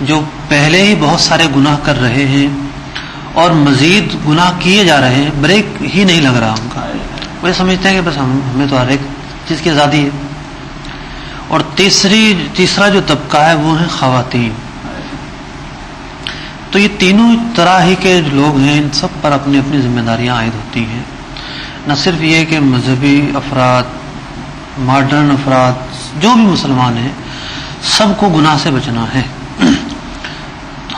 جو پہلے ہی بہت سارے گناہ کر رہے ہیں اور مزید گناہ کیے جا رہے ہیں، بریک ہی نہیں لگ رہا ان کا. وہ سمجھتے ہیں کہ بس ہمیں تو ہر ایک چیز کی آزادی ہے. اور تیسرا جو طبقہ ہے وہ ہیں خواتین. تو یہ تینوں طرح ہی کے لوگ ہیں، ان سب پر اپنی اپنی ذمہ داریاں عائد ہوتی ہیں. نہ صرف یہ کہ مذہبی افراد، ماڈرن افراد، جو بھی مسلمان ہیں، سب کو گناہ سے بچنا ہے.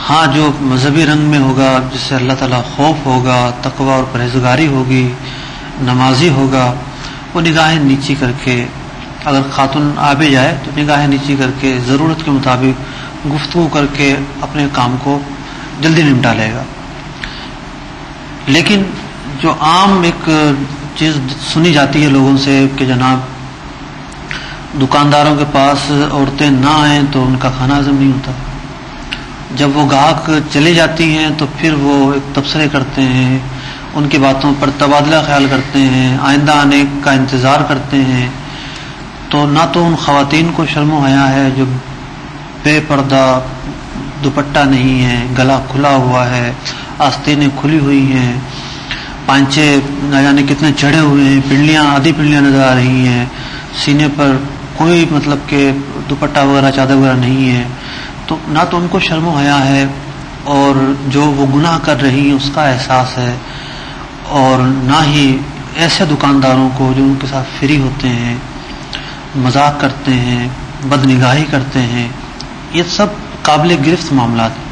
ہاں، جو مذہبی رنگ میں ہوگا، جس سے اللہ تعالیٰ خوف ہوگا، تقوی اور پرہیزگاری ہوگی، نمازی ہوگا، وہ نگاہیں نیچی کر کے، اگر خاتون آ بھی جائے تو نگاہیں نیچی کر کے ضرورت کے مطابق گفتگو کر کے اپنے کام کو جلدی نمٹا لے گا. لیکن جو عام ایک چیز سنی جاتی ہے لوگوں سے کہ جناب دکانداروں کے پاس عورتیں نہ آئیں تو ان کا کھانا ہضم نہیں ہوتا، جب وہ گاہک چلی جاتی ہیں تو پھر وہ ایک تبصرے کرتے ہیں، ان کی باتوں پر تبادلہ خیال کرتے ہیں، آئندہ آنے کا انتظار کرتے ہیں. تو نہ تو ان خواتین کو شرم و حیا ہے جو بے پردہ، دوپٹہ نہیں ہے، گلا کھلا ہوا ہے، آستینیں کھلی ہوئی ہیں، پانچے نہ جانے کتنے چڑھے ہوئے ہیں، پنڈلیاں آدھی پنڈلیاں نظر آ رہی ہیں، سینے پر کوئی مطلب کہ دوپٹہ وغیرہ چادر وغیرہ نہیں ہے. تو نہ تو ان کو شرم و حیا ہے اور جو وہ گناہ کر رہی ہیں اس کا احساس ہے، اور نہ ہی ایسے دکانداروں کو جو ان کے ساتھ فری ہوتے ہیں، مذاق کرتے ہیں، بد نگاہی کرتے ہیں. یہ سب قابل گرفت معاملات ہیں.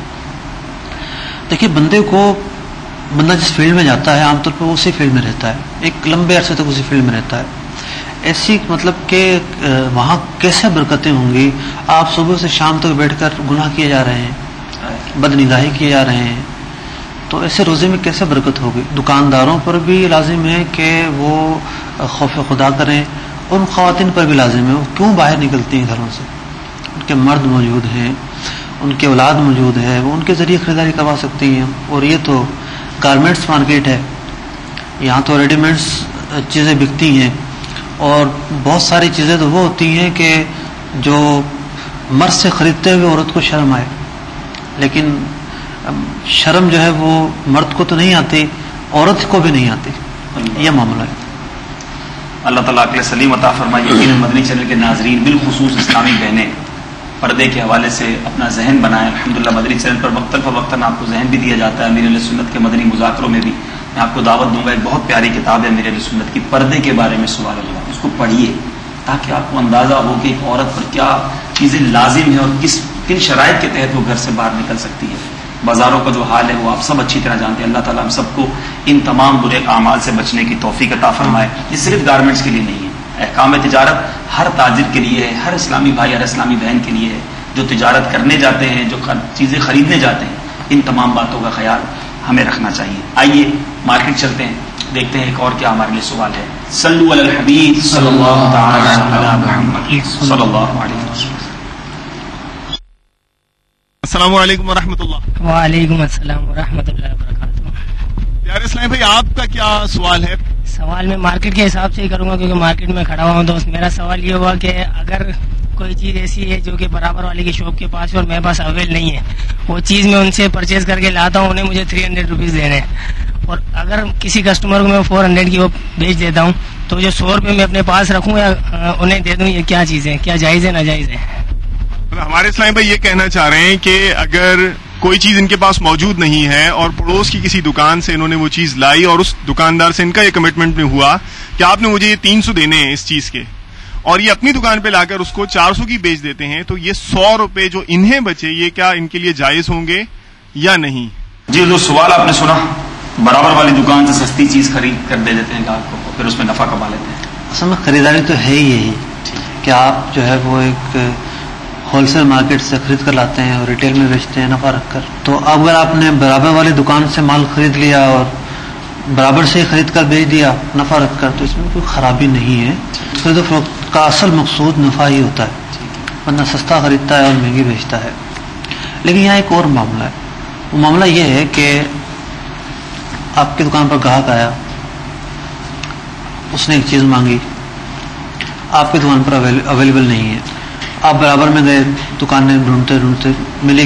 دیکھیے، بندہ جس فیلڈ میں جاتا ہے عام طور پر اسی فیلڈ میں رہتا ہے، ایک لمبے عرصے تک اسی فیلڈ میں رہتا ہے. ایسی مطلب کہ وہاں کیسے برکتیں ہوں گی؟ آپ صبح سے شام تک بیٹھ کر گناہ کیے جا رہے ہیں، بد نگاہی کیے جا رہے ہیں، تو ایسے روزے میں کیسے برکت ہوگی؟ دکانداروں پر بھی لازم ہے کہ وہ خوف خدا کریں، ان خواتین پر بھی لازم ہے. وہ کیوں باہر نکلتی ہیں گھروں سے؟ ان کے مرد موجود ہیں، ان کے اولاد موجود ہے، وہ ان کے ذریعے خریداری کروا سکتی ہیں. اور یہ تو گارمنٹس مارکیٹ ہے، یہاں تو ریڈی میڈس چیزیں بکتی ہیں، اور بہت ساری چیزیں تو وہ ہوتی ہیں کہ جو مرد سے خریدتے ہوئے عورت کو شرم آئے، لیکن شرم جو ہے وہ مرد کو تو نہیں آتی، عورت کو بھی نہیں آتی. یہ معاملہ ہے. اللہ تعالیٰ عقل سلیم عطا فرمائے. یقیناً مدنی چینل کے ناظرین، بالخصوص اسلامی بہنیں، پردے کے حوالے سے اپنا ذہن بنائیں. الحمدللہ مدنی چینل پر وقتاً فوقتاً آپ کو ذہن بھی دیا جاتا ہے. امیر علیہ سنت کے مدنی مذاکروں میں بھی میں آپ کو دعوت دوں گا. ایک بہت پیاری کتاب ہے امیر علیہ سنت کی، پردے کے بارے میں سوال و جواب. اس کو پڑھیے تاکہ آپ کو اندازہ ہو کہ ایک عورت پر کیا چیزیں لازم ہیں اور کن شرائط کے تحت وہ گھر سے باہر نکل سکتی ہے. بازاروں کا جو حال ہے وہ آپ سب اچھی طرح جانتے ہیں. اللہ تعالیٰ ہم سب کو ان تمام برے اعمال سے بچنے کی توفیق عطا فرمائے. یہ صرف گارمنٹس کے لیے نہیں ہے، احکام تجارت ہر تاجر کے لیے ہے، ہر اسلامی بھائی، ہر اسلامی بہن کے لیے ہے جو تجارت کرنے جاتے ہیں، جو چیزیں خریدنے جاتے ہیں. ان تمام باتوں کا خیال ہمیں رکھنا چاہیے. آئیے مارکیٹ چلتے ہیں، دیکھتے ہیں ایک اور کیا ہمارے لیے سوال ہے. صلو علی الحبیب صلی اللہ تعالی علی محمد صلی اللہ علیہ وسلم. السلام علیکم ورحمۃ اللہ. وعلیکم السلام ورحمۃ اللہ وبرکاتہ. پیارے اسلام بھائی، آپ کا کیا سوال ہے؟ سوال میں مارکیٹ کے حساب سے ہی کروں گا کیونکہ مارکیٹ میں کھڑا ہوا ہوں. تو میرا سوال یہ ہوا کہ اگر کوئی چیز ایسی ہے جو کہ برابر والے کی شاپ کے پاس ہے اور میرے پاس اویل نہیں ہے، وہ چیز میں ان سے پرچیز کر کے لاتا ہوں، انہیں مجھے 300 روپیز دینے ہیں، اور اگر کسی کسٹمر کو میں 400 کی وہ بیچ دیتا ہوں تو جو 100 روپے میں اپنے پاس رکھوں یا انہیں دے دوں، یہ کیا چیز ہے؟ کیا جائز ہے ناجائز ہے؟ ہمارے اسلام بھائی یہ کہنا چاہ رہے ہیں کہ اگر کوئی چیز ان کے پاس موجود نہیں ہے اور پڑوس کی کسی دکان سے انہوں نے وہ چیز لائی اور اس دکاندار سے ان کا یہ کمٹمنٹ میں ہوا کہ آپ نے مجھے یہ 300 دینے ہیں اس چیز کے، اور یہ اپنی دکان پہ لا کر اس کو 400 کی بیچ دیتے ہیں، تو یہ 100 روپے جو انہیں بچے یہ کیا ان کے لیے جائز ہوں گے یا نہیں؟ جی، جو سوال آپ نے سنا، برابر والی دکان سے سستی چیز خرید کر دے دیتے ہیں گاہک کو، پھر اس میں نفع کما لیتے ہیں. اصل میں خریداری تو ہے ہی یہی کہ آپ جو ہے وہ ایک ہول سیل مارکیٹ سے خرید کر لاتے ہیں اور ریٹیل میں بیچتے ہیں نفع رکھ کر. تو اگر آپ نے برابر والی دکان سے مال خرید لیا اور برابر سے ہی خرید کر بیچ دیا نفع رکھ کر، تو اس میں کوئی خرابی نہیں ہے. خرید و فروخت کا اصل مقصود نفع ہی ہوتا ہے، ورنہ سستا خریدتا ہے اور مہنگی بیچتا ہے. لیکن یہاں ایک اور معاملہ ہے. وہ معاملہ یہ ہے کہ آپ کی دکان پر گاہک آیا، اس نے ایک چیز مانگی، آپ کی دکان پر اویلیبل نہیں ہے، آپ برابر میں گئے، دکانیں ڈھونڈتے ڈھونڈتے ملی